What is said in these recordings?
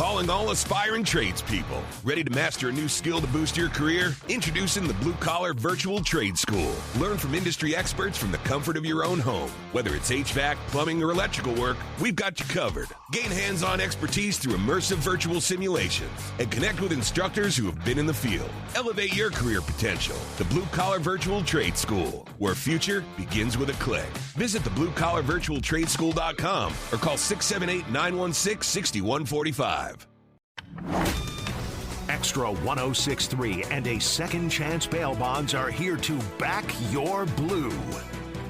Calling all aspiring tradespeople. Ready to master a new skill to boost your career? Introducing the Blue Collar Virtual Trade School. Learn from industry experts from the comfort of your own home. Whether it's HVAC, plumbing, or electrical work, we've got you covered. Gain hands-on expertise through immersive virtual simulations and connect with instructors who have been in the field. Elevate your career potential. The Blue Collar Virtual Trade School, where future begins with a click. Visit thebluecollarvirtualtradeschool.com or call 678-916-6145. Extra 106.3 and a Second Chance Bail Bonds are here to back your blue.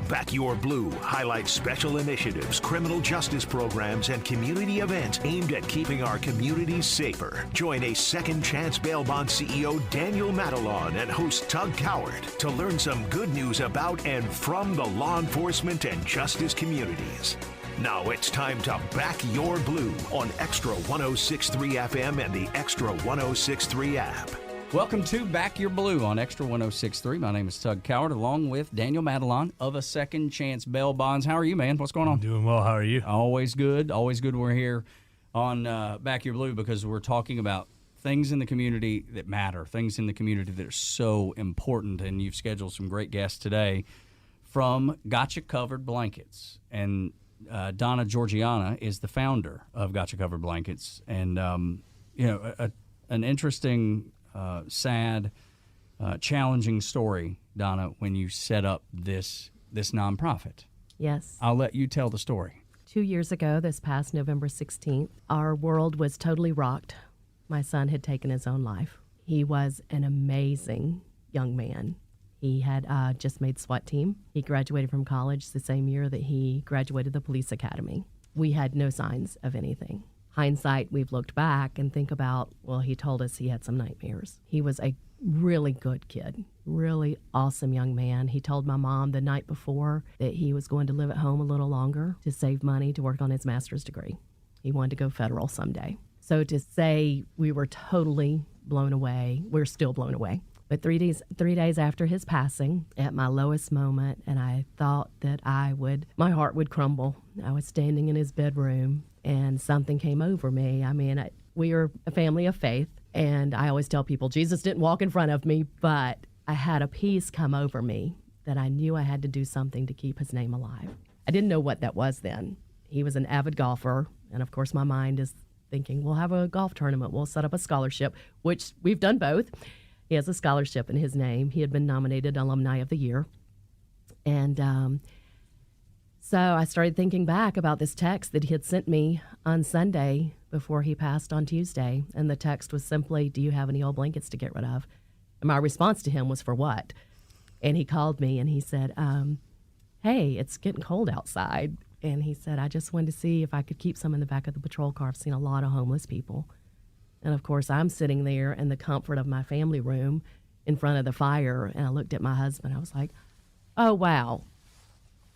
Back Your Blue highlights special initiatives, criminal justice programs, and community events aimed at keeping our communities safer. Join a Second Chance Bail Bond CEO Daniel Matalon and host Tug Coward to learn some good news about and from the law enforcement and justice communities. Now it's time to back your blue on Extra 106.3 FM and the Extra 106.3 app. Welcome to Back Your Blue on Extra 106.3. My name is Tug Coward, along with Daniel Matalon of a Second Chance Bail Bonds. How are you, man? What's going on? I'm doing well. How are you? Always good. Always good. We're here on Back Your Blue because we're talking about things in the community that matter, things in the community that are so important. And you've scheduled some great guests today from Gotcha Covered Blankets. And Donna Georgiana is the founder of Gotcha Covered Blankets. And, an interesting... sad, challenging story, Donna, when you set up this nonprofit. Yes. I'll let you tell the story. 2 years ago, this past November 16th, our world was totally rocked. My son had taken his own life. He was an amazing young man. He had just made SWAT team. He graduated from college the same year that he graduated the police academy. We had no signs of anything. Hindsight, we've looked back and think about, well, he told us he had some nightmares. He was a really good kid, really awesome young man. He told my mom the night before that he was going to live at home a little longer to save money to work on his master's degree. He wanted to go federal someday. So to say we were totally blown away, we're still blown away. But 3 days after his passing, at my lowest moment, and I thought that my heart would crumble. I was standing in his bedroom, and something came over me. I mean, we are a family of faith, and I always tell people, Jesus didn't walk in front of me, but I had a peace come over me that I knew I had to do something to keep his name alive. I didn't know what that was then. He was an avid golfer, and of course my mind is thinking, we'll have a golf tournament, we'll set up a scholarship, which we've done both. He has a scholarship in his name. He had been nominated Alumni of the Year. And so I started thinking back about this text that he had sent me on Sunday before he passed on Tuesday. And the text was simply, do you have any old blankets to get rid of? And my response to him was, for what? And he called me and he said, hey, it's getting cold outside. And he said, I just wanted to see if I could keep some in the back of the patrol car. I've seen a lot of homeless people. And, of course, I'm sitting there in the comfort of my family room in front of the fire, and I looked at my husband. I was like, oh, wow,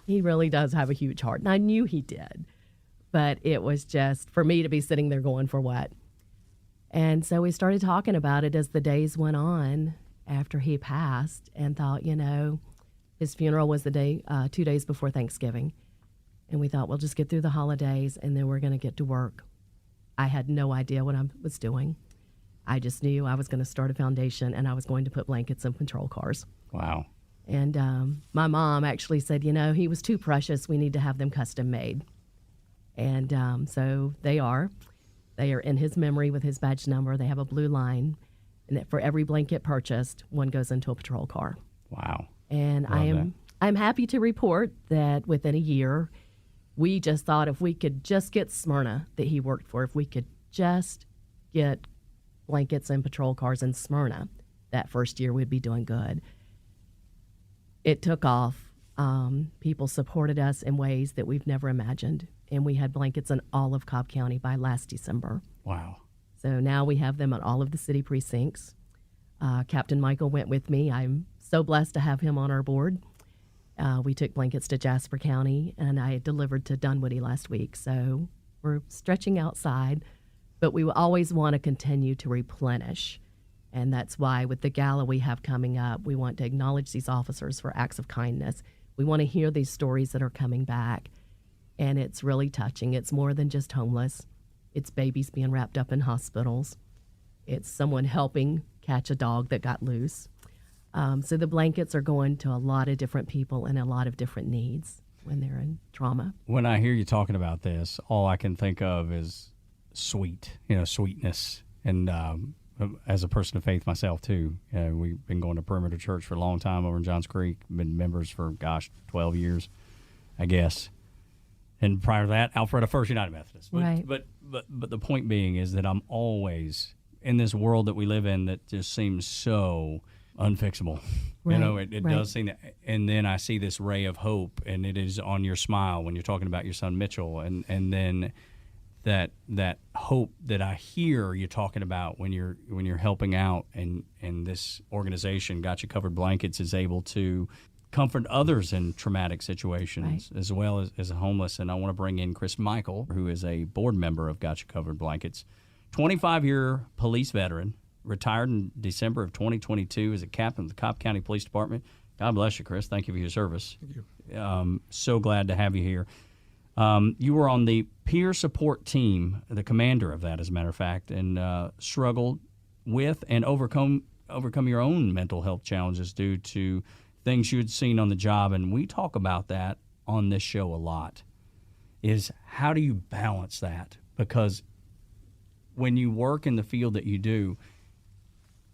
he really does have a huge heart. And I knew he did, but it was just for me to be sitting there going, for what? And so we started talking about it as the days went on after he passed and thought, his funeral was the day, 2 days before Thanksgiving. And we thought, we'll just get through the holidays, and then we're going to get to work. I had no idea what I was doing. I just knew I was going to start a foundation and I was going to put blankets in patrol cars. Wow. And my mom actually said, he was too precious. We need to have them custom made. And so they are. They are in his memory with his badge number. They have a blue line. And that for every blanket purchased, one goes into a patrol car. Wow. And I'm happy to report that within a year, we just thought if we could just get Smyrna that he worked for, if we could just get blankets and patrol cars in Smyrna, that first year we'd be doing good. It took off. People supported us in ways that we've never imagined, and we had blankets in all of Cobb County by last December. Wow. So now we have them at all of the city precincts. Captain Michael went with me. I'm so blessed to have him on our board. We took blankets to Jasper County, and I delivered to Dunwoody last week. So we're stretching outside, but we will always want to continue to replenish. And that's why with the gala we have coming up, we want to acknowledge these officers for acts of kindness. We want to hear these stories that are coming back, and it's really touching. It's more than just homeless. It's babies being wrapped up in hospitals. It's someone helping catch a dog that got loose. So the blankets are going to a lot of different people and a lot of different needs when they're in trauma. When I hear you talking about this, all I can think of is sweetness. And as a person of faith myself, too, we've been going to Perimeter Church for a long time over in Johns Creek. Been members for, 12 years, I guess. And prior to that, Alpharetta First United Methodist. Right. But the point being is that I'm always in this world that we live in that just seems so unfixable. Right. It does seem that. And then I see this ray of hope, and it is on your smile when you're talking about your son Mitchell, and then that hope that I hear you talking about when you're helping out, and this organization, Got You Covered Blankets, is able to comfort others in traumatic situations, right, as well as a homeless. And I want to bring in Chris Michael, who is a board member of Got You Covered Blankets, 25-year police veteran, retired in December of 2022 as a captain of the Cobb County Police Department. God bless you, Chris. Thank you for your service. Thank you. So glad to have you here. You were on the peer support team, the commander of that, as a matter of fact, and struggled with and overcome your own mental health challenges due to things you had seen on the job. And we talk about that on this show a lot, is how do you balance that? Because when you work in the field that you do,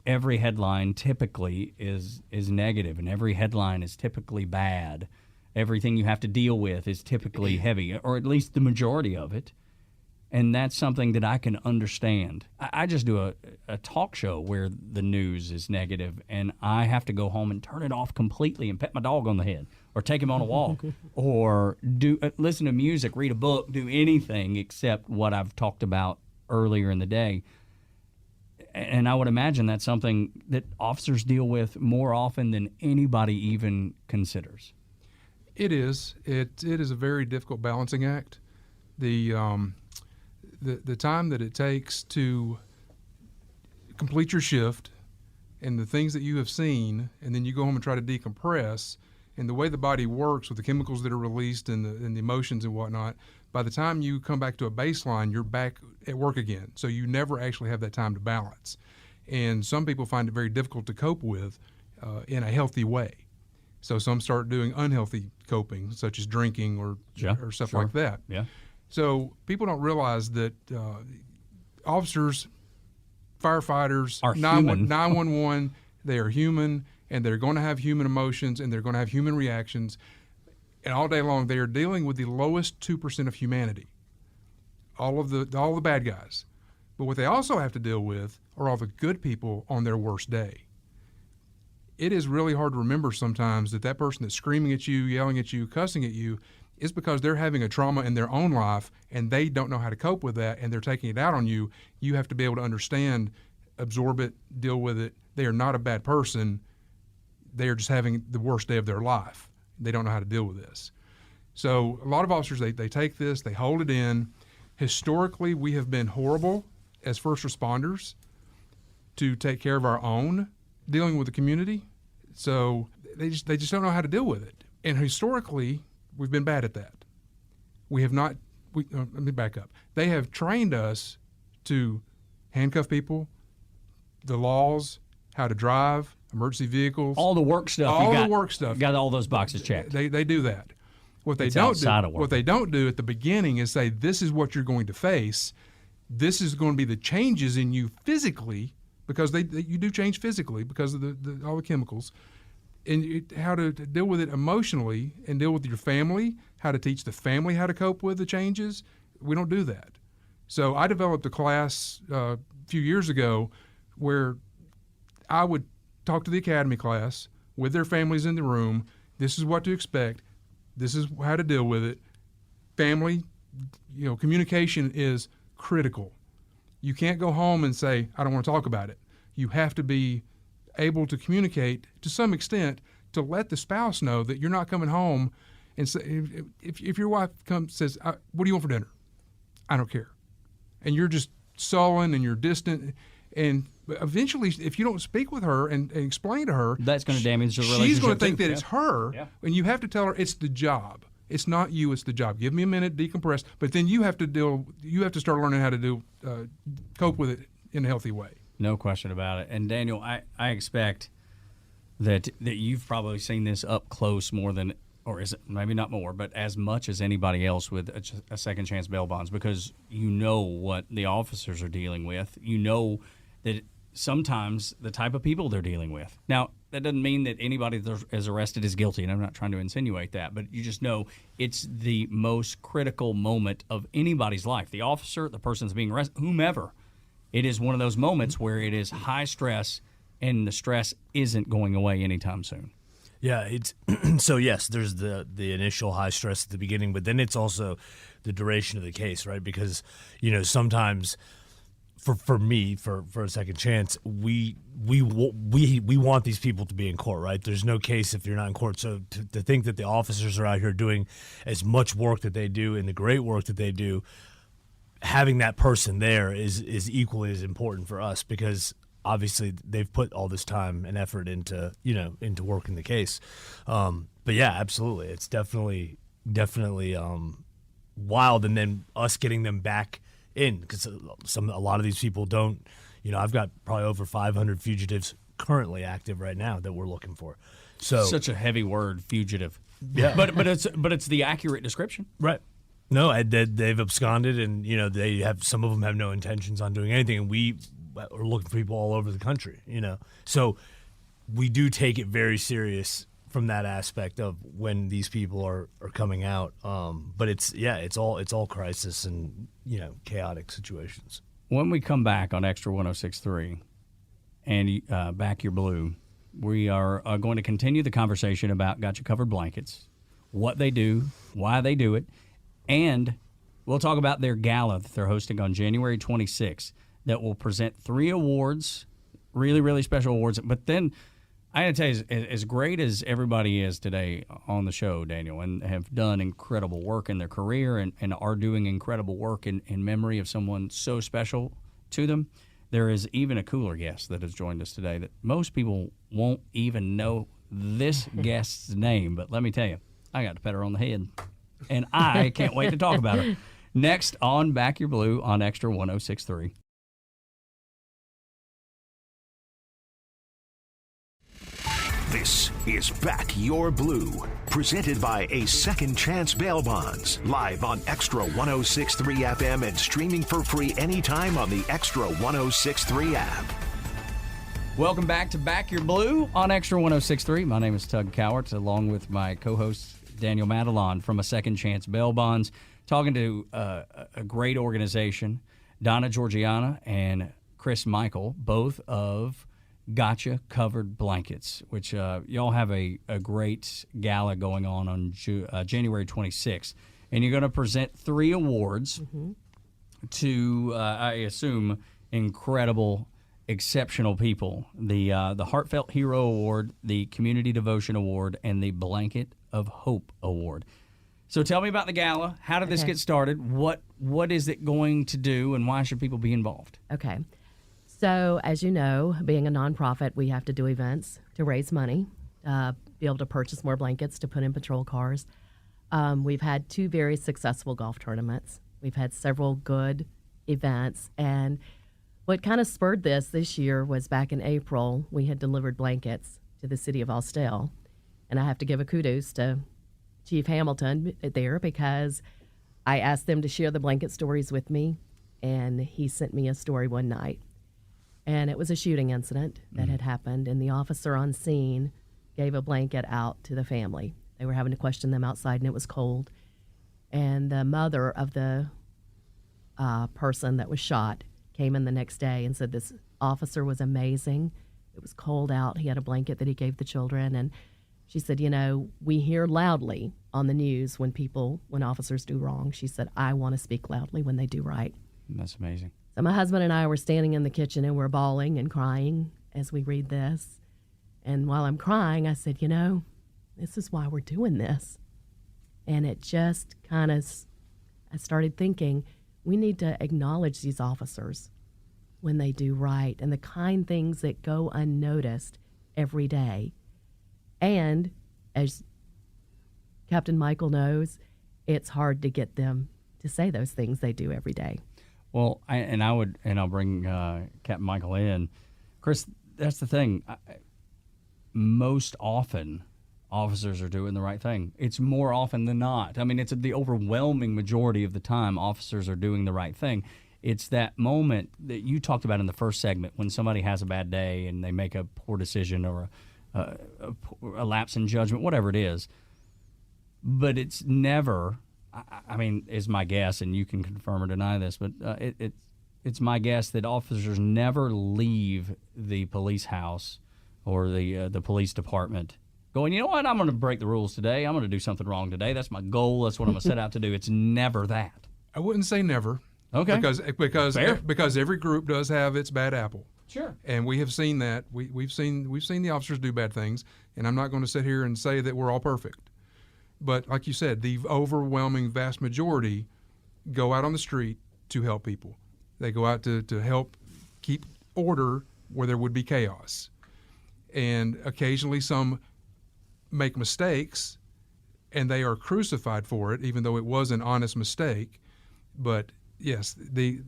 every headline typically is negative, and every headline is typically bad. Everything you have to deal with is typically heavy, or at least the majority of it. And that's something that I can understand. I just do a talk show where the news is negative, and I have to go home and turn it off completely and pet my dog on the head, or take him on a walk, or listen to music, read a book, do anything except what I've talked about earlier in the day. And I would imagine that's something that officers deal with more often than anybody even considers. It is. It is a very difficult balancing act. The time that it takes to complete your shift and the things that you have seen, and then you go home and try to decompress, and the way the body works with the chemicals that are released and the emotions and whatnot, by the time you come back to a baseline, you're back at work again. So you never actually have that time to balance. And some people find it very difficult to cope with in a healthy way. So some start doing unhealthy coping, such as drinking or stuff like that. Yeah. So people don't realize that officers, firefighters, are human. 911, they are human, and they're going to have human emotions, and they're going to have human reactions. And all day long, they are dealing with the lowest 2% of humanity, all the bad guys. But what they also have to deal with are all the good people on their worst day. It is really hard to remember sometimes that person that's screaming at you, yelling at you, cussing at you, is because they're having a trauma in their own life, and they don't know how to cope with that, and they're taking it out on you. You have to be able to understand, absorb it, deal with it. They are not a bad person. They are just having the worst day of their life. They don't know how to deal with this. So a lot of officers, they take this, they hold it in. Historically, we have been horrible as first responders to take care of our own dealing with the community. So they just don't know how to deal with it. And historically, we've been bad at that. We have not, let me back up. They have trained us to handcuff people, the laws, how to drive, emergency vehicles. All the work stuff. All the work stuff. Got all those boxes checked. They do that. What they don't do at the beginning is say, this is what you're going to face. This is going to be the changes in you physically, because you do change physically because of all the chemicals, and how to deal with it emotionally and deal with your family, how to teach the family how to cope with the changes. We don't do that. So I developed a class a few years ago where I would talk to the academy class with their families in the room. This is what to expect. This is how to deal with it. Family, communication is critical. You can't go home and say, I don't want to talk about it. You have to be able to communicate to some extent to let the spouse know that you're not coming home and say, if your wife says, what do you want for dinner? I don't care. And you're just sullen and you're distant. And eventually, if you don't speak with her and explain to her, that's going to damage the relationship. She's going to think that too. it's her. Yeah. And you have to tell her it's the job. It's not you, it's the job. Give me a minute, decompress, but then you have to start learning how to cope with it in a healthy way. No question about it. And Daniel, I expect that you've probably seen this up close more than, or is it maybe not more, but as much as anybody else with a second chance bail bonds, because you know what the officers are dealing with. You know that sometimes the type of people they're dealing with. Now, that doesn't mean that anybody that is arrested is guilty, and I'm not trying to insinuate that, but you just know it's the most critical moment of anybody's life. The officer, the person that's being arrested, whomever. It is one of those moments where it is high stress, and the stress isn't going away anytime soon. Yeah, it's so yes, there's the initial high stress at the beginning, but then it's also the duration of the case, right? Because, sometimes for me, for a second chance, we want these people to be in court, right? There's no case if you're not in court. So to think that the officers are out here doing as much work that they do and the great work that they do, having that person there is equally as important for us, because obviously they've put all this time and effort into working the case. But yeah, absolutely. It's definitely wild. And then us getting them back in, because a lot of these people don't, I've got probably over 500 fugitives currently active right now that we're looking for. So such a heavy word, fugitive. Yeah. But it's the accurate description. Right. No, they've absconded, and some of them have no intentions on doing anything, and we are looking for people all over the country. So we do take it very serious from that aspect of when these people are coming out. But it's all crisis and chaotic situations. When we come back on Extra 106.3 and Back Your Blue, we are going to continue the conversation about Got You Covered blankets, what they do, why they do it. And we'll talk about their gala that they're hosting on January 26th that will present 3 awards, really, really special awards. But then I got to tell you, as great as everybody is today on the show, Daniel, and have done incredible work in their career and are doing incredible work in memory of someone so special to them, there is even a cooler guest that has joined us today that most people won't even know this guest's name. But let me tell you, I got to pat her on the head. And I can't wait to talk about her. Next on Back Your Blue on Extra 106.3. This is Back Your Blue, presented by A Second Chance Bail Bonds, live on Extra 106.3 FM and streaming for free anytime on the Extra 106.3 app. Welcome back to Back Your Blue on Extra 106.3. My name is Tug Cowart, along with my co-host Daniel Madelon from A Second Chance Bail Bonds, talking to a great organization, Donna Georgiana and Chris Michael, both of Gotcha Covered Blankets, which y'all have a great gala going on January 26th. And you're going to present 3 awards to, I assume, incredible, exceptional people. The Heartfelt Hero Award, the Community Devotion Award, and the Blanket of Hope Award. So tell me about the gala. How did this get started? What is it going to do, and why should people be involved? Okay. So, as you know, being a nonprofit, we have to do events to raise money, be able to purchase more blankets to put in patrol cars. We've had 2 very successful golf tournaments. We've had several good events. And what kind of spurred this year was back in April, we had delivered blankets to the city of Austell. And I have to give a kudos to Chief Hamilton there, because I asked them to share the blanket stories with me, and he sent me a story one night. And it was a shooting incident that had happened, and the officer on scene gave a blanket out to the family. They were having to question them outside, and it was cold. And the mother of the person that was shot came in the next day and said this officer was amazing. It was cold out. He had a blanket that he gave the children. And she said, we hear loudly on the news when officers do wrong. She said, I want to speak loudly when they do right. That's amazing. So my husband and I were standing in the kitchen, and we're bawling and crying as we read this. And while I'm crying, I said, this is why we're doing this. And it just kind of, I started thinking, we need to acknowledge these officers when they do right and the kind things that go unnoticed every day. And as Captain Michael knows, it's hard to get them to say those things they do every day. Well, I'll bring Captain Michael in. Chris, that's the thing. Most often, officers are doing the right thing. It's more often than not. I mean, it's the overwhelming majority of the time officers are doing the right thing. It's that moment that you talked about in the first segment when somebody has a bad day and they make a poor decision or a lapse in judgment, whatever it is. But it's never, I mean, is my guess, and you can confirm or deny this, but it's my guess that officers never leave the police house or the police department going, you know what, I'm going to break the rules today. I'm going to do something wrong today. That's my goal. That's what I'm going to set out to do. It's never that. I wouldn't say never. Okay. Because every group does have its bad apple. Sure. And we have seen that. We've seen the officers do bad things, and I'm not going to sit here and say that we're all perfect. But like you said, the overwhelming vast majority go out on the street to help people. They go out to help keep order where there would be chaos. And occasionally some make mistakes, and they are crucified for it, even though it was an honest mistake. But yes, the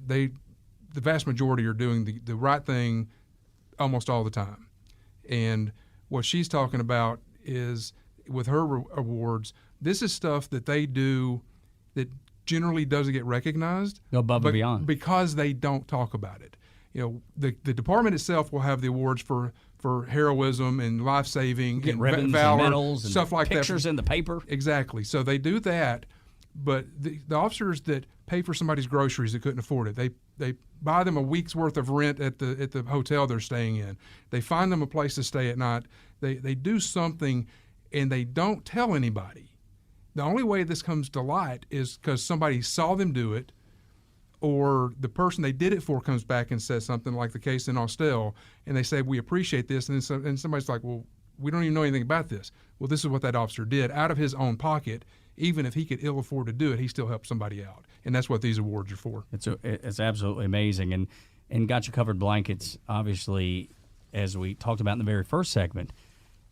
vast majority are doing the right thing almost all the time. And what she's talking about is, with her awards, this is stuff that they do that generally doesn't get recognized. Go above and beyond. Because they don't talk about it. You know, the department itself will have the awards for heroism and life-saving and ribbons valor, and medals and stuff like pictures that. in the paper. Exactly. So they do that, but the officers that pay for somebody's groceries that couldn't afford it, they buy them a week's worth of rent at the hotel they're staying in. They find them a place to stay at night. They do something, and they don't tell anybody. The only way this comes to light is because somebody saw them do it, or the person they did it for comes back and says something, like the case in Austell, and they say, we appreciate this, and somebody's like, well, we don't even know anything about this. Well, this is what that officer did out of his own pocket. Even if he could ill afford to do it, he still helped somebody out, and that's what these awards are for. It's absolutely amazing, and Got You Covered Blankets, obviously, as we talked about in the very first segment,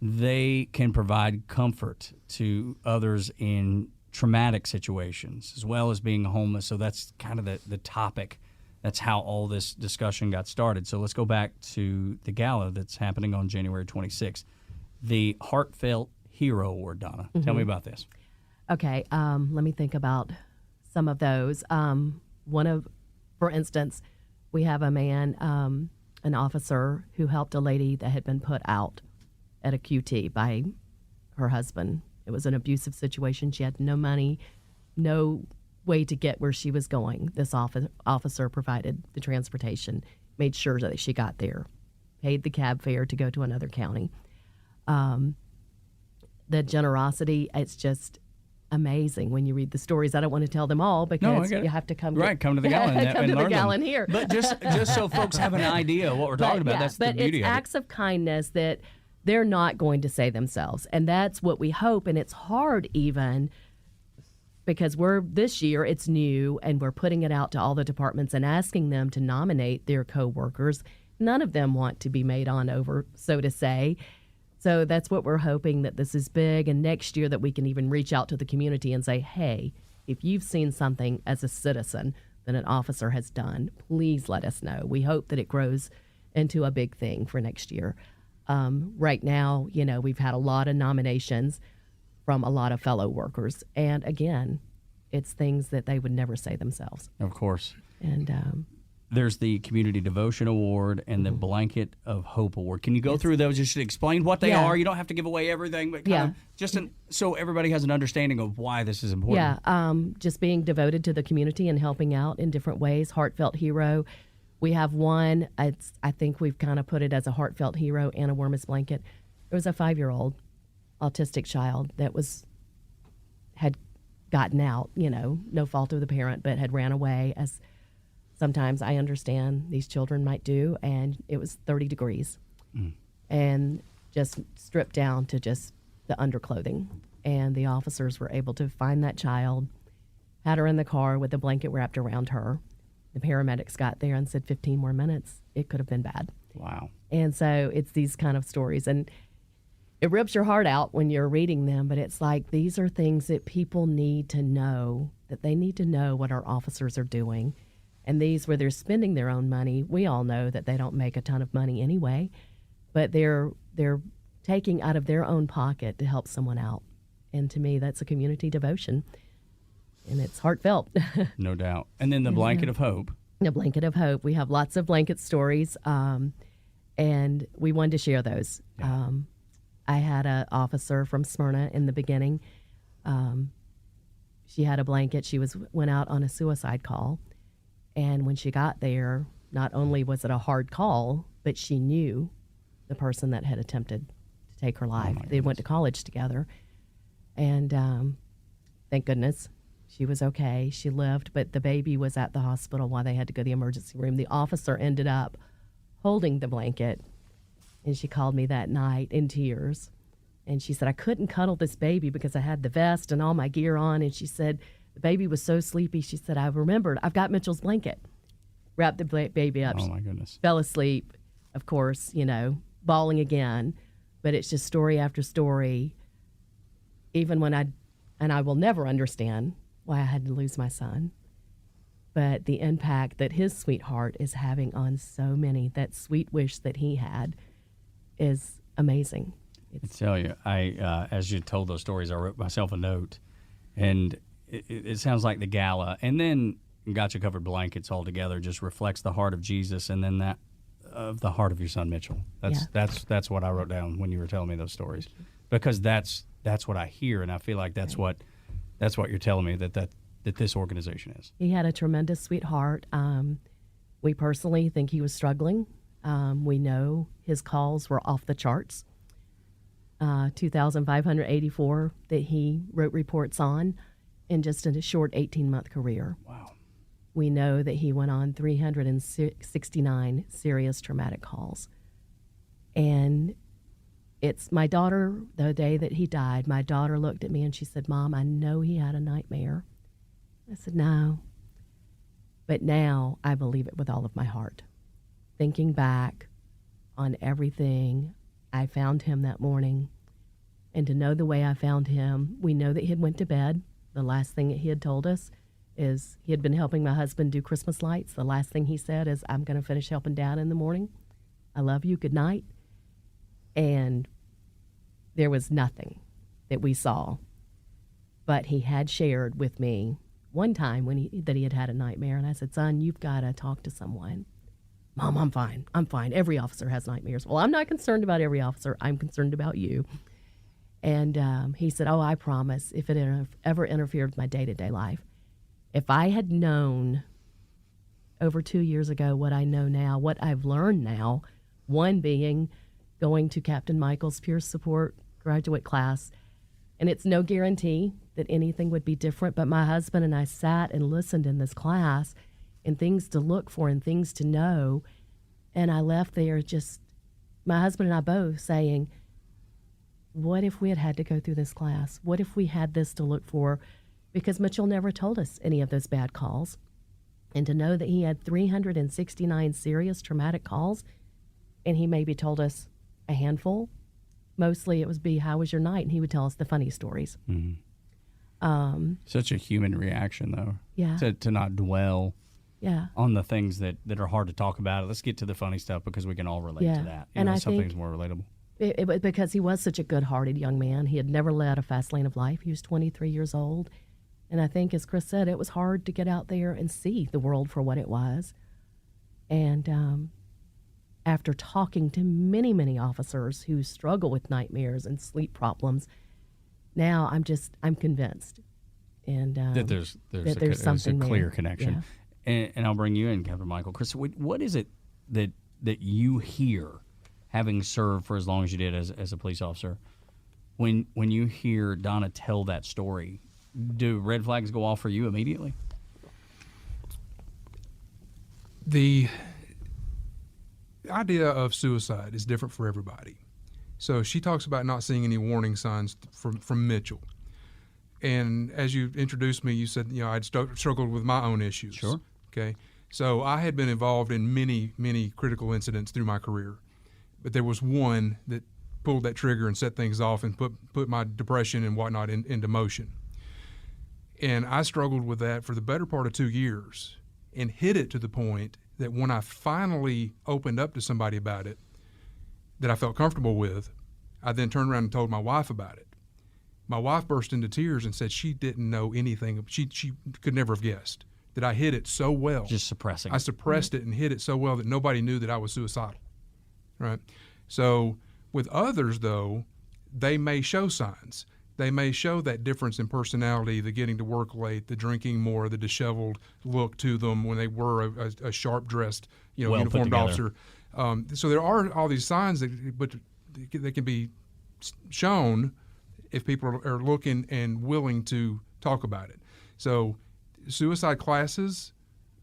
they can provide comfort to others in traumatic situations as well as being homeless. So that's kind of the topic. That's how all this discussion got started. So let's go back to the gala that's happening on January 26th. The Heartfelt Hero Award, Donna. Mm-hmm. Tell me about this. Okay, let me think about some of those. For instance, we have a man, an officer, who helped a lady that had been put out at a QT by her husband. It was an abusive situation. She had no money, no way to get where she was going. This officer provided the transportation, made sure that she got there, paid the cab fare to go to another county. The generosity, it's just amazing when you read the stories. I don't want to tell them all because you have to come come to the gala and come to learn the gala them. here. But just so folks have an idea of what we're talking about, that's the beauty of it. But it's acts of kindness that they're not going to say themselves. And that's what we hope. And it's hard even because this year it's new and we're putting it out to all the departments and asking them to nominate their coworkers. None of them want to be made on over, so to say. So that's what we're hoping, that this is big. And next year that we can even reach out to the community and say, hey, if you've seen something as a citizen that an officer has done, please let us know. We hope that it grows into a big thing for next year. Right now, we've had a lot of nominations from a lot of fellow workers. And again, it's things that they would never say themselves. Of course. And there's the Community Devotion Award and the Blanket of Hope Award. Can you go through those? Just explain what they are. You don't have to give away everything, but so everybody has an understanding of why this is important. Yeah, just being devoted to the community and helping out in different ways. Heartfelt Hero. We have one, I think we've kind of put it as a Heartfelt Hero and a Warmest Blanket. It was a 5-year-old autistic child that had gotten out, no fault of the parent, but had ran away, as sometimes I understand these children might do, and it was 30 degrees. And just stripped down to just the underclothing. And the officers were able to find that child, had her in the car with a blanket wrapped around her. The paramedics got there and said 15 more minutes, it could have been bad. Wow. And so it's these kind of stories. And it rips your heart out when you're reading them, but it's like these are things that people need to know, that they need to know what our officers are doing. And these, where they're spending their own money, we all know that they don't make a ton of money anyway, but they're taking out of their own pocket to help someone out. And to me, that's a community devotion, and it's heartfelt. No doubt. And then the blanket of hope. The blanket of hope. We have lots of blanket stories, and we wanted to share those. Yeah. I had an officer from Smyrna in the beginning. She had a blanket. She went out on a suicide call. And when she got there, not only was it a hard call, but she knew the person that had attempted to take her life. They went to college together. And thank goodness she was okay. She lived, but the baby was at the hospital while they had to go to the emergency room. The officer ended up holding the blanket, and she called me that night in tears. And she said, I couldn't cuddle this baby because I had the vest and all my gear on. And she said, the baby was so sleepy. She said, I remembered, I've got Mitchell's blanket. Wrapped the baby up. Oh, my goodness. Fell asleep, of course, bawling again. But it's just story after story. Even when I will never understand why I had to lose my son. But the impact that his sweetheart is having on so many, that sweet wish that he had, is amazing. I tell you, as you told those stories, I wrote myself a note, and it sounds like the gala, and then Got You Covered Blankets all together just reflects the heart of Jesus, and then that of the heart of your son Mitchell. That's what I wrote down when you were telling me those stories, because that's what I hear, and I feel like that's what you're telling me that this organization is. He had a tremendous sweetheart. We personally think he was struggling. We know his calls were off the charts. 2,584 that he wrote reports on in just a short 18-month career. Wow. We know that he went on 369 serious traumatic calls. And it's my daughter, the day that he died, my daughter looked at me and she said, Mom, I know he had a nightmare. I said, no. But now I believe it with all of my heart. Thinking back on everything, I found him that morning. And to know the way I found him, we know that he had went to bed. The last thing that he had told us is he had been helping my husband do Christmas lights. The last thing he said is, I'm going to finish helping Dad in the morning. I love you. Good night. And there was nothing that we saw. But he had shared with me one time that he had a nightmare. And I said, son, you've got to talk to someone. Mom, I'm fine. I'm fine. Every officer has nightmares. Well, I'm not concerned about every officer. I'm concerned about you. And he said, I promise, if it ever interfered with my day-to-day life, if I had known over 2 years ago what I know now, what I've learned now, one being going to Captain Michael's peer support graduate class, and it's no guarantee that anything would be different, but my husband and I sat and listened in this class, and things to look for and things to know, and I left there just, my husband and I both saying, what if we had to go through this class? What if we had this to look for? Because Mitchell never told us any of those bad calls. And to know that he had 369 serious traumatic calls, and he maybe told us a handful, mostly it would be, how was your night? And he would tell us the funny stories. Mm-hmm. Such a human reaction, though. Yeah. To not dwell yeah. on the things that are hard to talk about. Let's get to the funny stuff because we can all relate to that. And I some think things more relatable. It was because he was such a good-hearted young man. He had never led a fast lane of life. He was 23 years old. And I think, as Chris said, it was hard to get out there and see the world for what it was. And after talking to many, many officers who struggle with nightmares and sleep problems, now I'm convinced. And that there's something a clear there. connection. Yeah. And I'll bring you in, Captain Michael. Chris, what is it that you hear, having served for as long as you did as a police officer, when you hear Donna tell that story? Do red flags go off for you immediately? The idea of suicide is different for everybody. So she talks about not seeing any warning signs from Mitchell. And as you introduced me, you said, I'd struggled with my own issues. Sure. Okay. So I had been involved in many, many critical incidents through my career. But there was one that pulled that trigger and set things off and put my depression and whatnot into motion. And I struggled with that for the better part of 2 years and hit it to the point that when I finally opened up to somebody about it that I felt comfortable with, I then turned around and told my wife about it. My wife burst into tears and said she didn't know anything. She could never have guessed that I hid it so well. Just suppressing. I suppressed it and hid it so well that nobody knew that I was suicidal. Right? So with others, though, they may show signs. They may show that difference in personality, the getting to work late, the drinking more, the disheveled look to them when they were a sharp-dressed, uniformed officer. So there are all these signs that can be shown if people are looking and willing to talk about it. So suicide classes,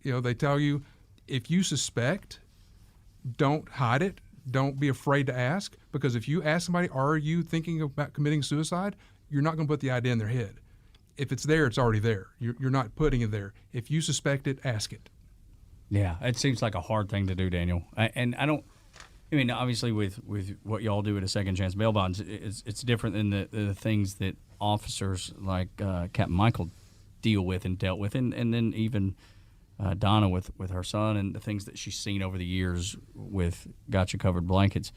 they tell you if you suspect, don't hide it. Don't be afraid to ask, because if you ask somebody, are you thinking about committing suicide, you're not going to put the idea in their head. If it's there, it's already there. You're not putting it there. If you suspect it, ask it. Yeah, it seems like a hard thing to do, Daniel. Obviously with what y'all do at a second chance bail bonds, it's different than the things that officers like Captain Michael deal with and dealt with, and then even Donna with her son and the things that she's seen over the years with Gotcha Covered Blankets.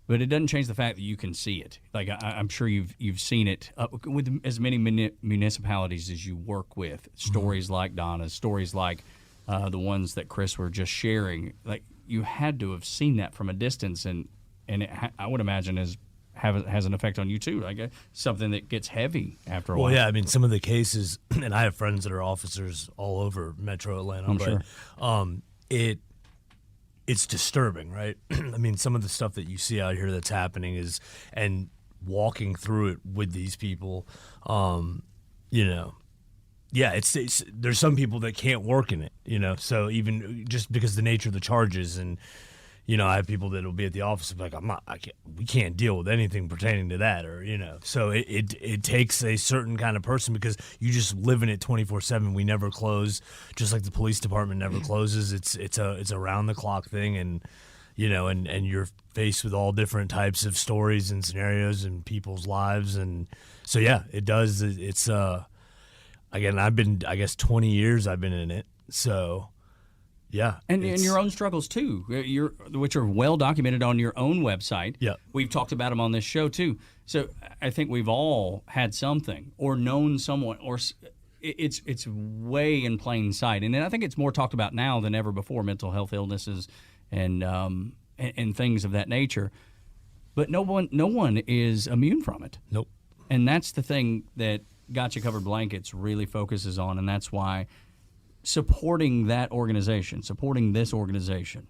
But it doesn't change the fact that you can see it. Like I'm sure you've seen it with as many municipalities as you work with. Stories like Donna's, stories like the ones that Chris were just sharing. Like you had to have seen that from a distance, and I would imagine has an effect on you too. Like something that gets heavy after a while. Well, yeah. I mean, some of the cases, and I have friends that are officers all over Metro Atlanta. I'm sure. It's disturbing, right? I mean, some of the stuff that you see out here that's happening and walking through it with these people, it's there's some people that can't work in it, so even just because the nature of the charges, and, I have people that will be at the office and be like, we can't deal with anything pertaining to that, or, so it takes a certain kind of person, because you just live in it 24/7. We never close, just like the police department never closes. It's a round the clock thing, and, and you're faced with all different types of stories and scenarios and people's lives. And so, yeah, it does. It's, again, I've been, I guess 20 years I've been in it. So, yeah. And your own struggles, too, which are well documented on your own website. Yeah. We've talked about them on this show, too. So I think we've all had something or known someone, or it's way in plain sight. And I think it's more talked about now than ever before, mental health illnesses and things of that nature. But no one is immune from it. Nope. And that's the thing that Gotcha Covered Blankets really focuses on, and that's why supporting that organization, supporting this organization,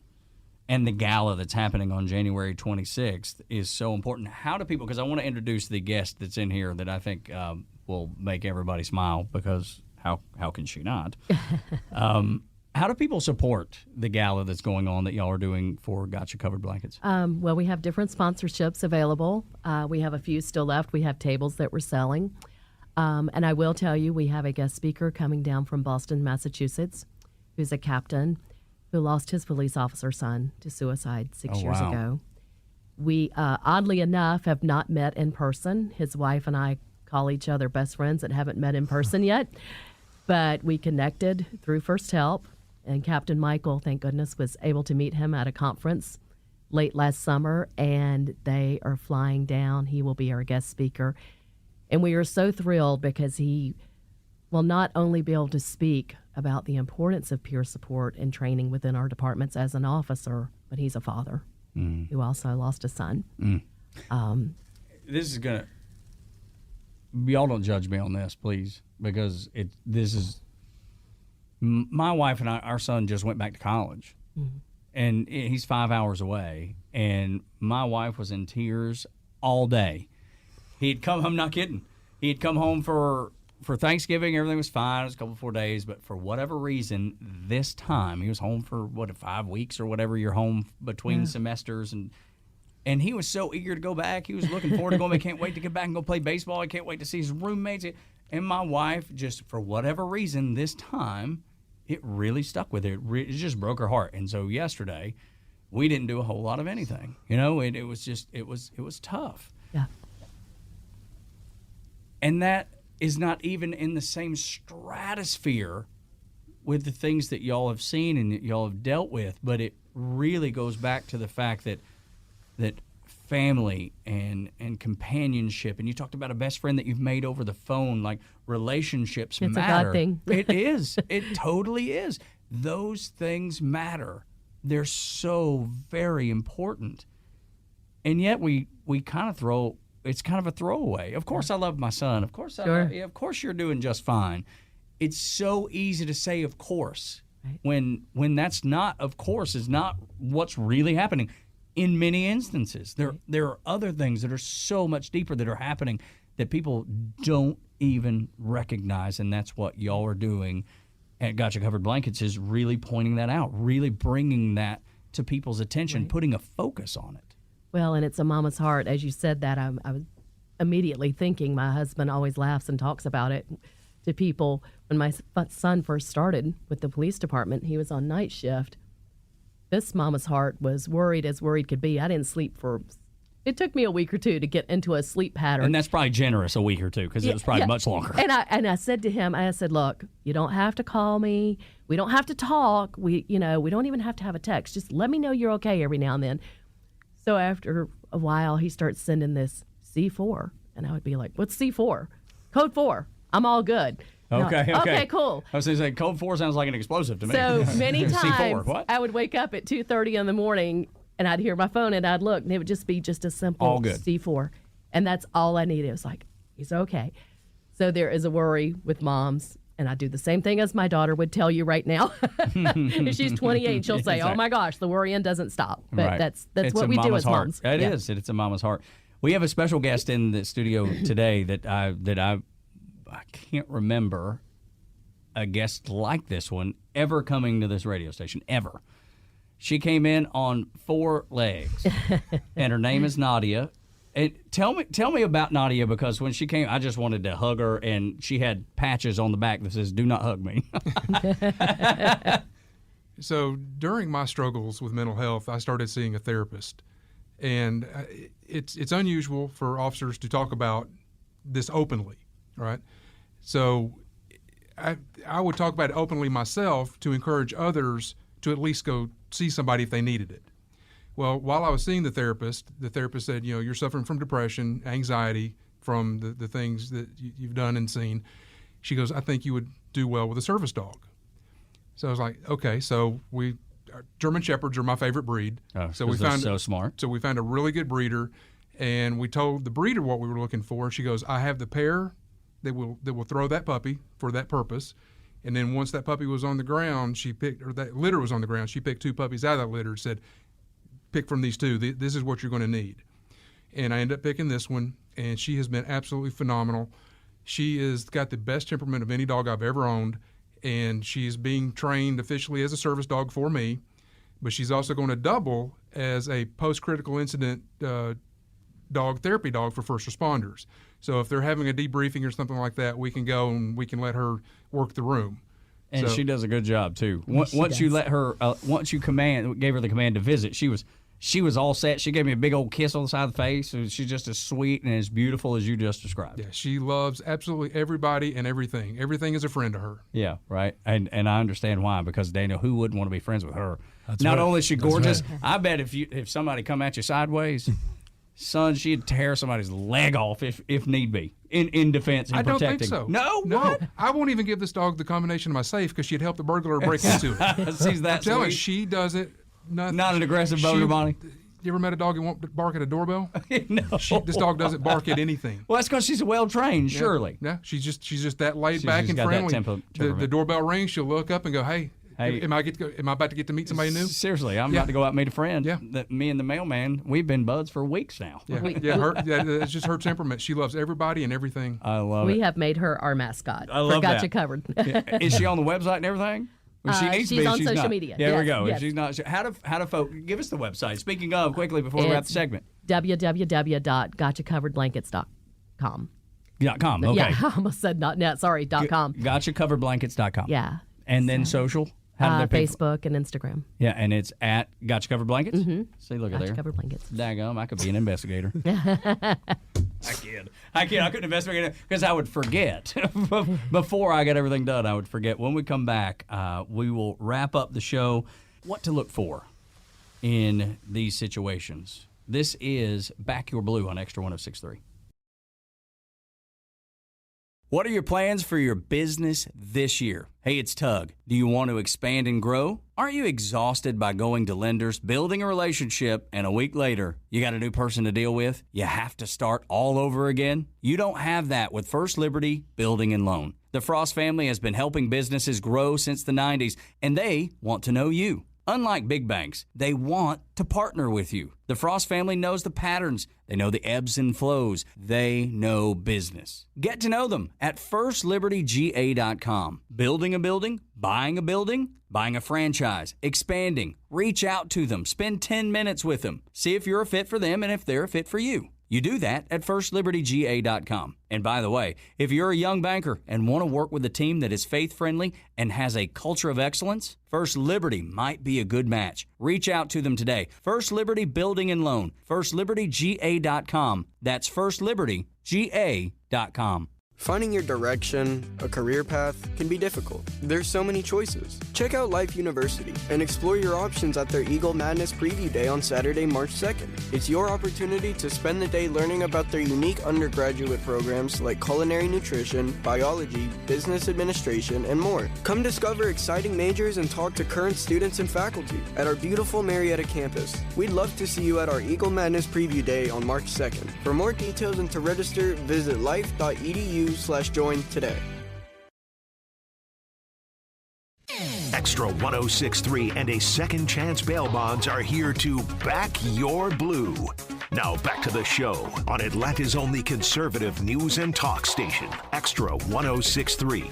and the gala that's happening on January 26th is so important. How do people, because I want to introduce the guest that's in here that I think will make everybody smile, because how can she not? How do people support the gala that's going on that y'all are doing for Gotcha Covered Blankets? Well, we have different sponsorships available. We have a few still left. We have tables that we're selling. And I will tell you, we have a guest speaker coming down from Boston, Massachusetts, who's a captain who lost his police officer son to suicide 6 years ago. We, oddly enough, have not met in person. His wife and I call each other best friends that haven't met in person yet. But we connected through First Help, and Captain Michael, thank goodness, was able to meet him at a conference late last summer, and they are flying down. He will be our guest speaker. And we are so thrilled because he will not only be able to speak about the importance of peer support and training within our departments as an officer, but he's a father who also lost a son. This is going to... Y'all don't judge me on this, please, because this is... My wife and our son just went back to college, and he's 5 hours away, and my wife was in tears all day. He'd come home, not kidding. He'd come home for Thanksgiving. Everything was fine. It was a couple 4 days. But for whatever reason, this time, he was home for, 5 weeks or whatever. You're home between semesters. And he was so eager to go back. He was looking forward to going back. Can't wait to get back and go play baseball. I can't wait to see his roommates. And my wife, just for whatever reason, this time, it really stuck with her. It just broke her heart. And so yesterday, we didn't do a whole lot of anything. It was tough. Yeah. And that is not even in the same stratosphere with the things that y'all have seen and that y'all have dealt with, but it really goes back to the fact that family and companionship, and you talked about a best friend that you've made over the phone, like relationships it's matter. A God thing. It is. It totally is. Those things matter. They're so very important. And yet we kind of it's kind of a throwaway. Of course I love my son. Of course of course you're doing just fine. It's so easy to say of course, right, when that's not, of course, is not what's really happening. In many instances, there are other things that are so much deeper that are happening that people don't even recognize, and that's what y'all are doing at Gotcha Covered Blankets, is really pointing that out, really bringing that to people's attention, right, putting a focus on it. Well, and it's a mama's heart. As you said that, I was immediately thinking, my husband always laughs and talks about it to people. When my son first started with the police department, he was on night shift. This mama's heart was worried as worried could be. I didn't sleep it took me a week or two to get into a sleep pattern. And that's probably generous, a week or two, because it was probably much longer. And I said to him, I said, look, you don't have to call me. We don't have to talk. We don't even have to have a text. Just let me know you're okay every now and then. So after a while, he starts sending this C4. And I would be like, what's C4? Code 4. I'm all good. Okay. Okay, cool. I was going to say, code 4 sounds like an explosive to me. So many times C4, what? I would wake up at 2:30 in the morning and I'd hear my phone and I'd look and it would just be just a simple all good. C4. And that's all I needed. It was like, he's okay. So there is a worry with moms. And I do the same thing as my daughter would tell you right now. She's 28. She'll say, "Oh my gosh, the worrying doesn't stop." But right. that's it's what we do as heart. moms. It is. It's a mama's heart. We have a special guest in the studio today that I can't remember a guest like this one ever coming to this radio station ever. She came in on 4 legs, and her name is Nadia. And tell me about Nadia, because when she came, I just wanted to hug her, and she had patches on the back that says, "Do not hug me." So during my struggles with mental health, I started seeing a therapist. And it's unusual for officers to talk about this openly, right? So I would talk about it openly myself to encourage others to at least go see somebody if they needed it. Well, while I was seeing the therapist said, you're suffering from depression, anxiety from the things that you've done and seen. She goes, I think you would do well with a service dog. So I was like, okay. So German Shepherds are my favorite breed. Oh, so they're so smart. So we found a really good breeder, and we told the breeder what we were looking for. She goes, I have the pair that will throw that puppy for that purpose. And then once that puppy was on the ground, that litter was on the ground, she picked 2 puppies out of that litter and said, pick from these 2. This is what you're going to need. And I ended up picking this one, and she has been absolutely phenomenal. She has got the best temperament of any dog I've ever owned, and she's being trained officially as a service dog for me, but she's also going to double as a post-critical incident therapy dog for first responders. So if they're having a debriefing or something like that, we can go and we can let her work the room. And she does a good job too. Once you let her, once you gave her the command to visit, she was all set. She gave me a big old kiss on the side of the face. She's just as sweet and as beautiful as you just described. Yeah, she loves absolutely everybody and everything. Everything is a friend to her. Yeah, right. And I understand why, because Daniel, who wouldn't want to be friends with her? That's Not right. only is she gorgeous, right. I bet if somebody come at you sideways, son, she'd tear somebody's leg off if need be, in defense and I protecting. don't think so. No, no. what? I won't even give this dog the combination of my safe because she'd help the burglar break into it. She's that I'm telling you, sweet. she does it. Not an aggressive boner, Bonnie. You ever met a dog that won't bark at a doorbell? No. This dog doesn't bark at anything. Well, that's because she's well trained, surely. Yeah, she's just that laid back she's and got that friendly. temperament. The doorbell rings, she'll look up and go, "Hey, Hey. am I about to get to meet somebody new?" Seriously, I'm Yeah. about to go out and meet a friend. Yeah. That me and the mailman, we've been buds for weeks now. Yeah, it's just her temperament. She loves everybody and everything. I love We it. have made her our mascot. I love Gotcha that. Covered. Is she on the website and everything? Well, she needs to she's be. on She's social not. media. There we Yes, go. yes. If she's not, how do folks give us the website? Speaking of, quickly before we wrap the segment. www.gotchacoveredblankets.com. .com. Okay. Yeah, I almost said .net. Sorry, .com. Gotchacoveredblankets.com. Yeah. And then social How do they Facebook and Instagram. Yeah, and it's at Got You Covered Blankets? Mm-hmm. See, look at Got there. You Covered Blankets. Daggum, I could be an investigator. I couldn't investigate it because I would forget. Before I got everything done, I would forget. When we come back, we will wrap up the show. What to look for in these situations. This is Back Your Blue on Extra 106.3. What are your plans for your business this year? Hey, it's Tug. Do you want to expand and grow? Aren't you exhausted by going to lenders, building a relationship, and a week later, you got a new person to deal with? You have to start all over again? You don't have that with First Liberty Building and Loan. The Frost family has been helping businesses grow since the 90s, and they want to know you. Unlike big banks, they want to partner with you. The Frost family knows the patterns. They know the ebbs and flows. They know business. Get to know them at firstlibertyga.com. Building a building, buying a franchise, expanding. Reach out to them. Spend 10 minutes with them. See if you're a fit for them and if they're a fit for you. You do that at firstlibertyga.com. And by the way, if you're a young banker and want to work with a team that is faith-friendly and has a culture of excellence, First Liberty might be a good match. Reach out to them today. First Liberty Building and Loan. firstlibertyga.com. That's firstlibertyga.com. Finding your direction, a career path, can be difficult. There's so many choices. Check out Life University and explore your options at their Eagle Madness Preview Day on Saturday, March 2nd. It's your opportunity to spend the day learning about their unique undergraduate programs like culinary nutrition, biology, business administration, and more. Come discover exciting majors and talk to current students and faculty at our beautiful Marietta campus. We'd love to see you at our Eagle Madness Preview Day on March 2nd. For more details and to register, visit life.edu/join today. Extra 106.3 and a second chance bail bonds are here to back your blue. Now back to the show on Atlanta's only conservative news and talk station, Extra 106.3.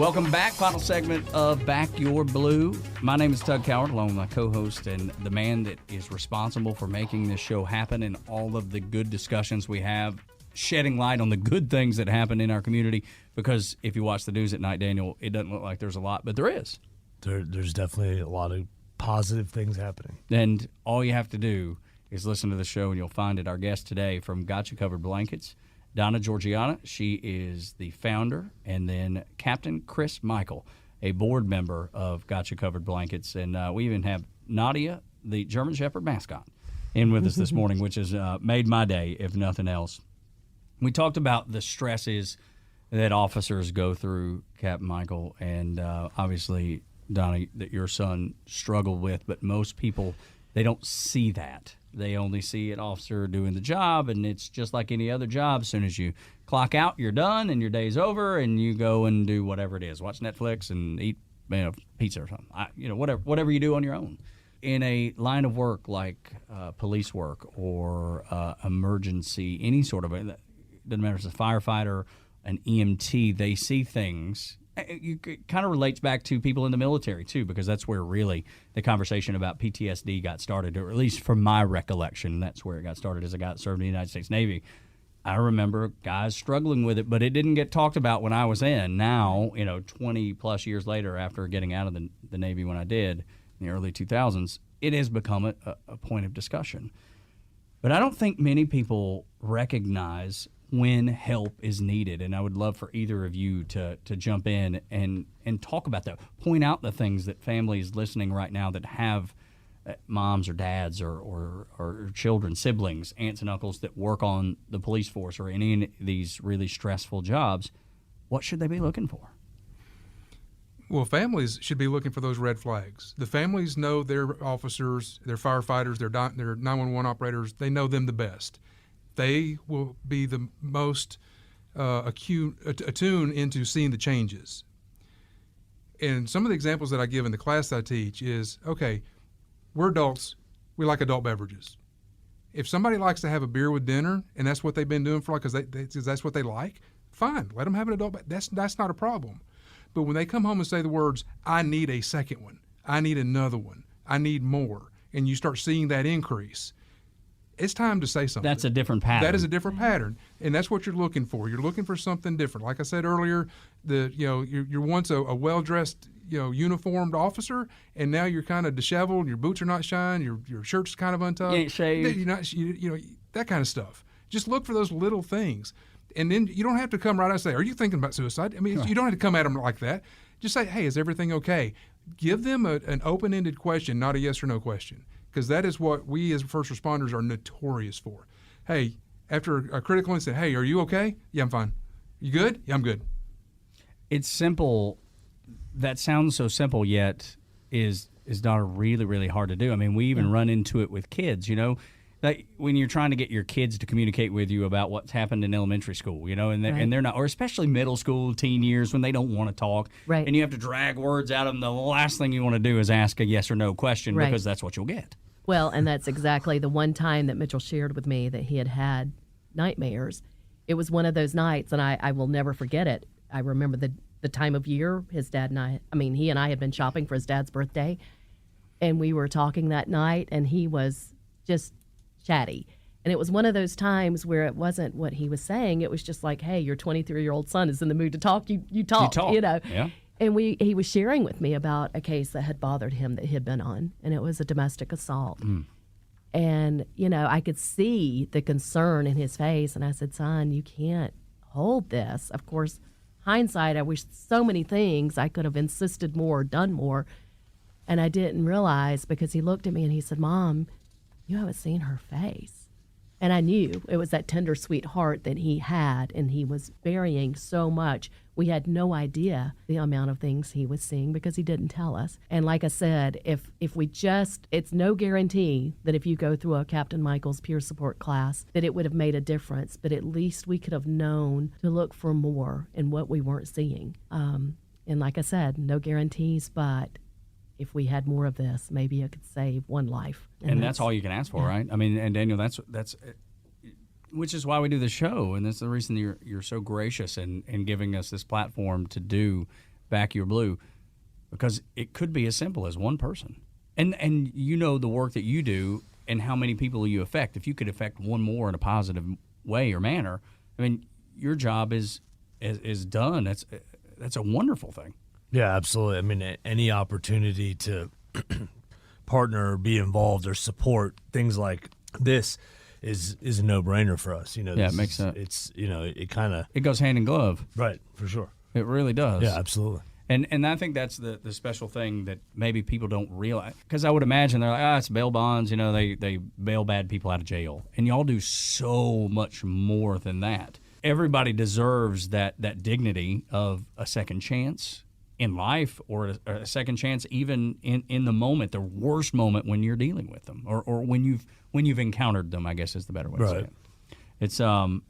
Welcome back. Final segment of Back Your Blue. My name is Tug Coward, along with my co-host and the man that is responsible for making this show happen and all of the good discussions we have, shedding light on the good things that happen in our community. Because if you watch the news at night, Daniel, it doesn't look like there's a lot, but there is. There's definitely a lot of positive things happening. And all you have to do is listen to the show, and you'll find it. Our guest today from Got You Covered Blankets, Donna Georgiana. She is the founder, and then Captain Chris Michael, a board member of Got You Covered Blankets. And we even have Nadia, the German Shepherd mascot, in with us this morning, which has made my day, if nothing else. We talked about the stresses that officers go through, Captain Michael, and obviously, Donna, that your son struggled with, but most people, they don't see that. They only see an officer doing the job, and it's just like any other job. As soon as you clock out, you're done, and your day's over, and you go and do whatever it is. Watch Netflix and eat pizza or something. Whatever you do on your own. In a line of work like police work or emergency, any sort of it, doesn't matter if it's a firefighter, an EMT, they see things. It kind of relates back to people in the military, too, because that's where really the conversation about PTSD got started, or at least from my recollection, that's where it got started as a guy that served in the United States Navy. I remember guys struggling with it, but it didn't get talked about when I was in. Now, 20-plus years later, after getting out of the Navy when I did in the early 2000s, it has become a point of discussion. But I don't think many people recognize when help is needed, and I would love for either of you to jump in and talk about that. Point out the things that families listening right now that have moms or dads or children, siblings, aunts and uncles that work on the police force or any of these really stressful jobs. What should they be looking for? Well, families should be looking for those red flags. The families know their officers, their firefighters, their 911 operators. They know them the best. They will be the most attuned into seeing the changes. And some of the examples that I give in the class I teach is, okay, we're adults. We like adult beverages. If somebody likes to have a beer with dinner, and that's what they've been doing for, because that's what they like, fine. Let them have an adult. That's not a problem. But when they come home and say the words, I need a second one, I need another one, I need more, and you start seeing that increase, it's time to say something. That's a different pattern. That is a different pattern, and that's what you're looking for. You're looking for something different. Like I said earlier, you're once a well-dressed, uniformed officer, and now you're kind of disheveled. Your boots are not shined. Your shirt's kind of untucked. You ain't shaved. You're not, that kind of stuff. Just look for those little things, and then you don't have to come right out and say, "Are you thinking about suicide?" I mean, you don't have to come at them like that. Just say, "Hey, is everything okay?" Give them an open-ended question, not a yes or no question, because that is what we as first responders are notorious for. Hey, after a critical incident, hey, are you okay? Yeah, I'm fine. You good? Yeah, I'm good. It's simple. That sounds so simple, yet is not really, really hard to do. I mean, we even run into it with kids, like when you're trying to get your kids to communicate with you about what's happened in elementary school, and they're not, or especially middle school, teen years when they don't want to talk, right. And you have to drag words out of them. The last thing you want to do is ask a yes or no question, right. because that's what you'll get. Well, and that's exactly the one time that Mitchell shared with me that he had nightmares. It was one of those nights, and I will never forget it. I remember the time of year his dad and he and I had been shopping for his dad's birthday, and we were talking that night, and he was just chatty. And it was one of those times where it wasn't what he was saying. It was just like, hey, your 23-year-old son is in the mood to talk. You talk. Yeah. And he was sharing with me about a case that had bothered him that he had been on, and it was a domestic assault. And, I could see the concern in his face, and I said, son, you can't hold this. Of course, hindsight, I wish so many things I could have insisted more, done more, and I didn't realize, because he looked at me and he said, Mom, you haven't seen her face. And I knew it was that tender, sweet heart that he had, and he was burying so much. We had no idea the amount of things he was seeing because he didn't tell us. And like I said, if we it's no guarantee that if you go through a Captain Michael's peer support class that it would have made a difference, but at least we could have known to look for more in what we weren't seeing. And like I said, no guarantees, but if we had more of this, maybe it could save one life. And that's all you can ask for, right? I mean, and Daniel, that's which is why we do the show, and that's the reason you're so gracious in giving us this platform to do Back Your Blue, because it could be as simple as one person. And the work that you do and how many people you affect. If you could affect one more in a positive way or manner, I mean, your job is done. That's a wonderful thing. Yeah, absolutely. I mean, any opportunity to partner or be involved or support things like this is a no-brainer for us. It makes sense. It's it kind of it goes hand in glove. Right, for sure. It really does. Yeah, absolutely. And I think that's the special thing that maybe people don't realize, because I would imagine they're like, it's bail bonds. They bail bad people out of jail, and y'all do so much more than that. Everybody deserves that dignity of a second chance in life, or a second chance even in the moment, the worst moment when you're dealing with them, or when you've encountered them, I guess is the better way to say it. It's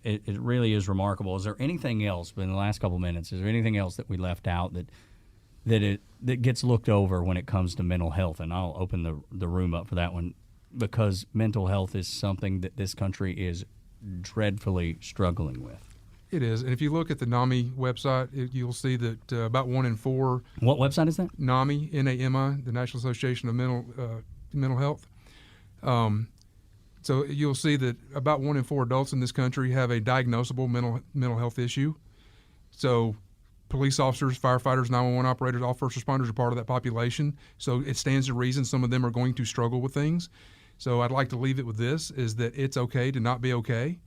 it really is remarkable. Is there anything else in the last couple of minutes? Is there anything else that we left out that gets looked over when it comes to mental health? And I'll open the room up for that one, because mental health is something that this country is dreadfully struggling with. It is. And if you look at the NAMI website, you'll see that about 1 in 4. What website is that? NAMI, NAMI, the National Association of Mental Health. So you'll see that about 1 in 4 adults in this country have a diagnosable mental health issue. So police officers, firefighters, 911 operators, all first responders are part of that population. So it stands to reason some of them are going to struggle with things. So I'd like to leave it with this, is that it's okay to not be okay.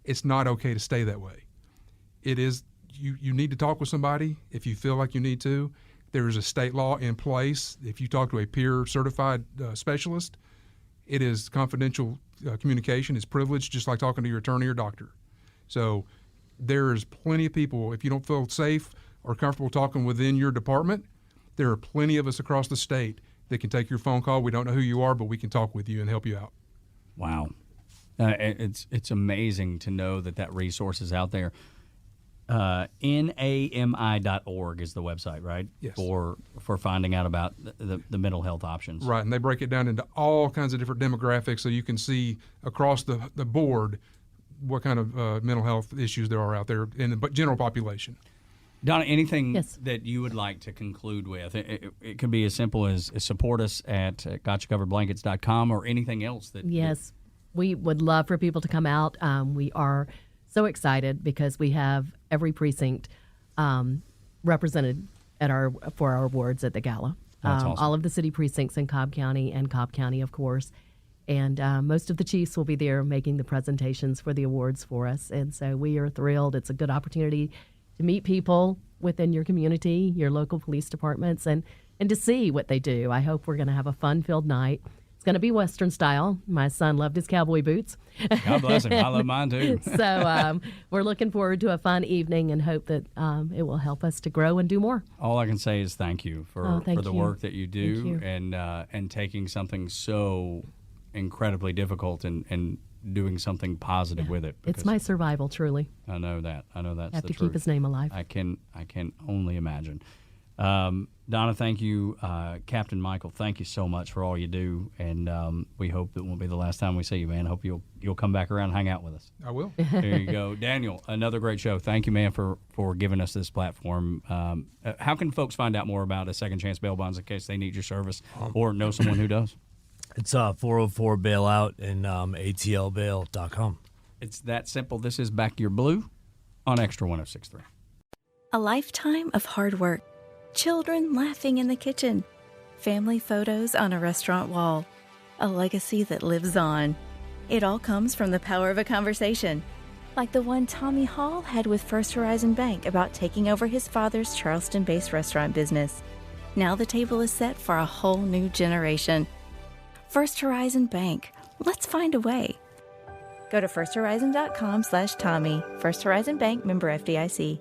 It's not okay to stay that way. It is, you need to talk with somebody if you feel like you need to. There is a state law in place. If you talk to a peer certified specialist, it is confidential communication. It's privileged, just like talking to your attorney or doctor. So there is plenty of people, if you don't feel safe or comfortable talking within your department, there are plenty of us across the state that can take your phone call. We don't know who you are, but we can talk with you and help you out. Wow. It's amazing to know that resource is out there. NAMI.org is the website, right? Yes. For finding out about the mental health options. Right, and they break it down into all kinds of different demographics, so you can see across the board what kind of mental health issues there are out there in the general population. Donna, anything Yes. that you would like to conclude with? It could be as simple as support us at gotchacoveredblankets.com, or anything else that... Yes. We would love for people to come out. We are so excited because we have every precinct represented for our awards at the gala. That's awesome. All of the city precincts in Cobb County and Cobb County, of course. And most of the chiefs will be there making the presentations for the awards for us. And so we are thrilled. It's a good opportunity to meet people within your community, your local police departments, and to see what they do. I hope we're going to have a fun-filled night. It's going to be Western style. My son loved his cowboy boots. God bless him. I love mine too. So we're looking forward to a fun evening and hope that it will help us to grow and do more. All I can say is thank you for the work that you do and taking something so incredibly difficult and doing something positive with it. It's my survival, truly. I know that. I know that's I have the to truth. keep his name alive. I can only imagine. Donna, thank you. Captain Michael, thank you so much for all you do, and we hope that won't be the last time we see you, man. I hope you'll come back around and hang out with us. I will. There you go. Daniel, another great show. Thank you, man, for giving us this platform. How can folks find out more about a Second Chance Bail Bonds in case they need your service or know someone who does? It's 404 Bailout and atlbail.com. It's that simple. This is Back Your Blue on Extra 106.3. A lifetime of hard work. Children laughing in the kitchen. Family photos on a restaurant wall. A legacy that lives on. It all comes from the power of a conversation. Like the one Tommy Hall had with First Horizon Bank about taking over his father's Charleston-based restaurant business. Now the table is set for a whole new generation. First Horizon Bank. Let's find a way. Go to firsthorizon.com/Tommy. First Horizon Bank, member FDIC.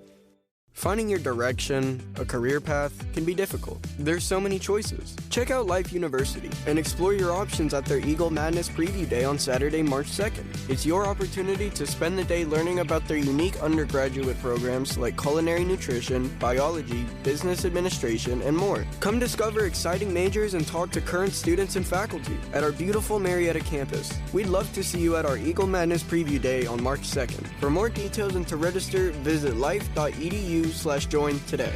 Finding your direction, a career path, can be difficult. There's so many choices. Check out Life University and explore your options at their Eagle Madness Preview Day on Saturday, March 2nd. It's your opportunity to spend the day learning about their unique undergraduate programs like culinary nutrition, biology, business administration, and more. Come discover exciting majors and talk to current students and faculty at our beautiful Marietta campus. We'd love to see you at our Eagle Madness Preview Day on March 2nd. For more details and to register, visit life.edu/join today.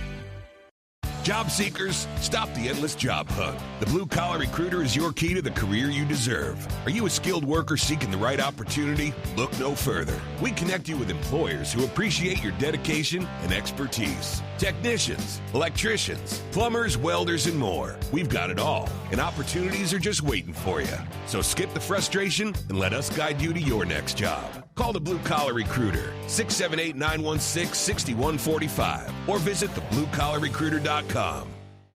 Job seekers, stop the endless job hunt. The Blue Collar Recruiter is your key to the career you deserve. Are you a skilled worker seeking the right opportunity? Look no further. We connect you with employers who appreciate your dedication and expertise. Technicians, electricians, plumbers, welders, and more. We've got it all, and opportunities are just waiting for you. So skip the frustration and let us guide you to your next job. Call the Blue Collar Recruiter, 678-916-6145, or visit thebluecollarrecruiter.com.